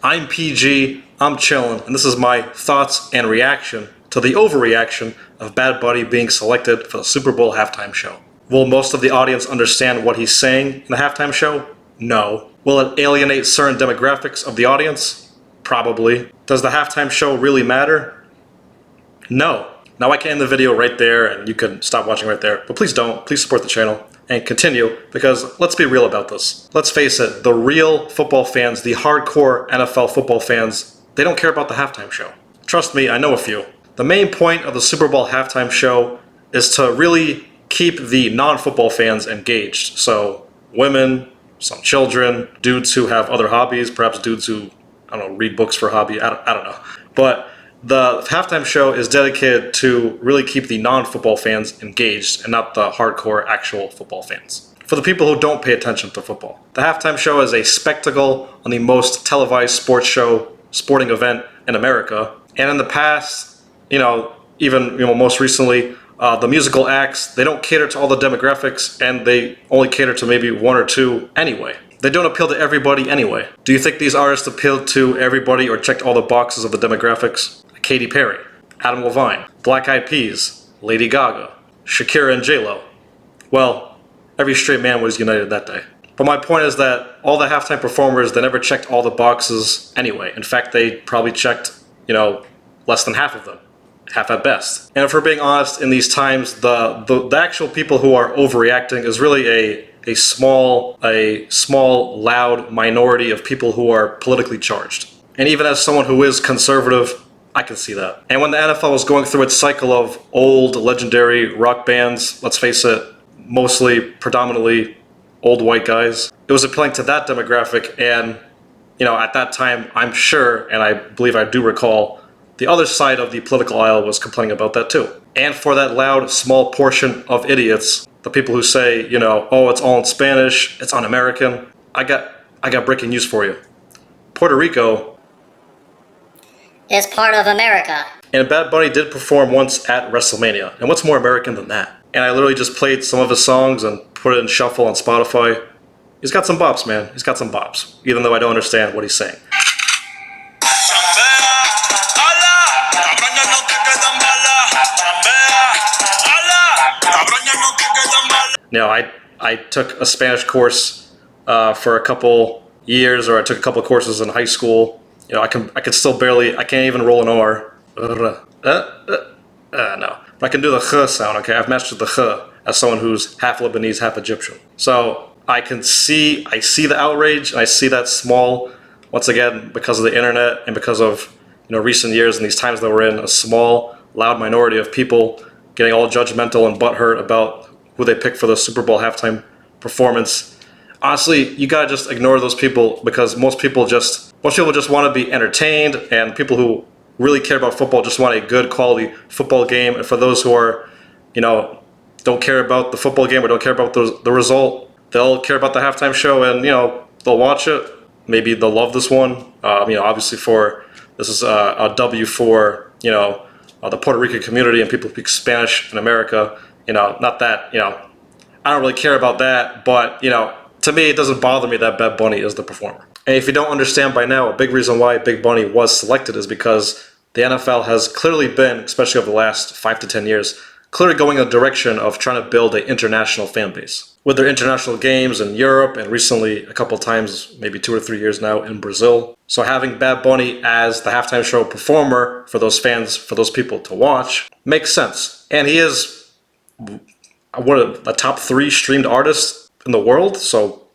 I'm PG, I'm chillin', and this is my thoughts and reaction to the overreaction of Bad Bunny being selected for the Super Bowl halftime show. Will most of the audience understand what he's saying in the halftime show? No. Will it alienate certain demographics of the audience? Probably. Does the halftime show really matter? No. Now I can end the video right there and you can stop watching right there, but please don't. Please support the channel and continue, because let's be real about this. Let's face it, the real football fans, the hardcore NFL football fans, they don't care about the halftime show. Trust me, I know a few. The main point of the Super Bowl halftime show is to really keep the non-football fans engaged. So women, some children, dudes who have other hobbies, perhaps dudes who, I don't know, read books for a hobby, I don't know. But the halftime show is dedicated to really keep the non-football fans engaged and not the hardcore actual football fans. For the people who don't pay attention to football, the halftime show is a spectacle on the most televised sporting event in America. And in the past, even most recently, the musical acts, they don't cater to all the demographics, and they only cater to maybe one or two anyway. They don't appeal to everybody anyway. Do you think these artists appealed to everybody or checked all the boxes of the demographics? Katy Perry, Adam Levine, Black Eyed Peas, Lady Gaga, Shakira and J-Lo. Well, every straight man was united that day. But my point is that all the halftime performers, they never checked all the boxes anyway. In fact, they probably checked, less than half of them. Half at best. And if we're being honest, in these times, the actual people who are overreacting is really a small, loud minority of people who are politically charged. And even as someone who is conservative, I can see that. And when the NFL was going through its cycle of old, legendary rock bands, let's face it, predominantly old white guys, it was appealing to that demographic. And, at that time, I'm sure, and I believe I do recall, the other side of the political aisle was complaining about that too. And for that loud, small portion of idiots, the people who say, oh, it's all in Spanish, it's un-American, I got breaking news for you. Puerto Rico is part of America. And Bad Bunny did perform once at WrestleMania. And what's more American than that? And I literally just played some of his songs and put it in shuffle on Spotify. He's got some bops, man. He's got some bops. Even though I don't understand what he's saying. Now, I took a Spanish course for a couple years, or I took a couple of courses in high school. I can still barely, I can't even roll an R. No. But I can do the ch sound, okay? I've mastered the ch as someone who's half Lebanese, half Egyptian. So I see the outrage, and I see that small, once again, because of the internet and because of, recent years and these times that we're in, a small, loud minority of people getting all judgmental and butthurt about who they pick for the Super Bowl halftime performance. Honestly, you gotta just ignore those people, because most people just want to be entertained, and people who really care about football just want a good quality football game. And for those who are, don't care about the football game or don't care about the result, they'll care about the halftime show, and they'll watch it. Maybe they'll love this one. Obviously this is a W for the Puerto Rican community and people who speak Spanish in America. Not that I don't really care about that, but to me, it doesn't bother me that Bad Bunny is the performer. And if you don't understand by now, a big reason why Big Bunny was selected is because the NFL has clearly been, especially over the last 5 to 10 years, clearly going in the direction of trying to build an international fan base. With their international games in Europe, and recently a couple of times, maybe 2 or 3 years now, in Brazil. So having Bad Bunny as the halftime show performer for those fans, for those people to watch, makes sense. And he is a top 3 streamed artist in the world, so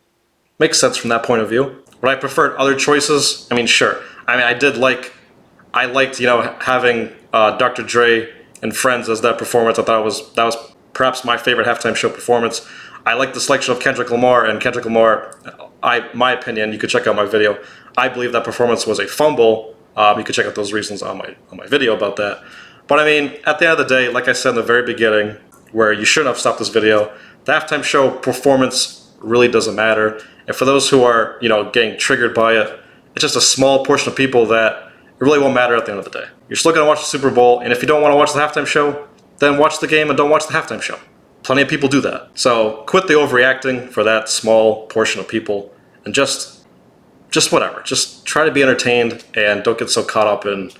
makes sense from that point of view. Would I prefer other choices? I mean, sure. I liked having Dr. Dre and Friends as that performance. I thought that was perhaps my favorite halftime show performance. I like the selection of Kendrick Lamar, and Kendrick Lamar, my opinion, you could check out my video. I believe that performance was a fumble. You could check out those reasons on my video about that. But I mean, at the end of the day, like I said in the very beginning, where you shouldn't have stopped this video, the halftime show performance really doesn't matter. And for those who are, getting triggered by it, it's just a small portion of people that it really won't matter at the end of the day. You're still going to watch the Super Bowl, and if you don't want to watch the halftime show, then watch the game and don't watch the halftime show. Plenty of people do that. So quit the overreacting for that small portion of people and just just whatever. Just try to be entertained and don't get so caught up in,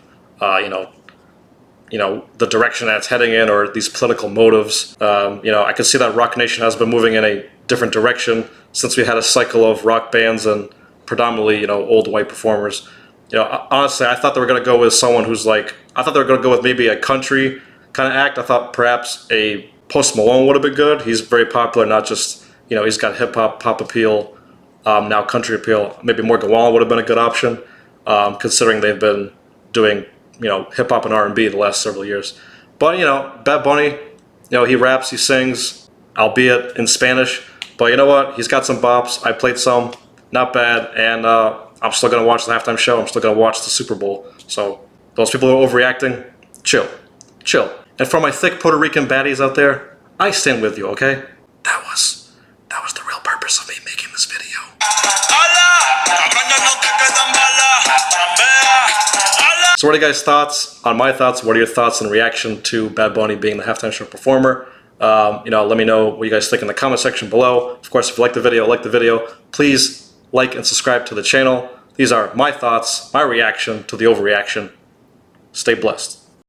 the direction that it's heading in or these political motives. I can see that Rock Nation has been moving in a different direction since we had a cycle of rock bands and predominantly, old white performers. Honestly, I thought they were going to go with someone who's I thought they were going to go with maybe a country kind of act. I thought perhaps a Post Malone would have been good. He's very popular, not just, he's got hip hop, pop appeal, now country appeal. Maybe Morgan Wallen would have been a good option, considering they've been doing, hip hop and R&B the last several years. But, Bad Bunny, he raps, he sings, albeit in Spanish. But you know what? He's got some bops. I played some, not bad. And I'm still going to watch the halftime show. I'm still going to watch the Super Bowl. So those people who are overreacting, chill. And for my thick Puerto Rican baddies out there, I stand with you, okay? That was the real purpose of me making this video. So what are you guys' thoughts on my thoughts? What are your thoughts in reaction to Bad Bunny being the halftime show performer? Let me know what you guys think in the comment section below. Of course, if you like the video, please like and subscribe to the channel. These are my thoughts, my reaction to the overreaction. Stay blessed.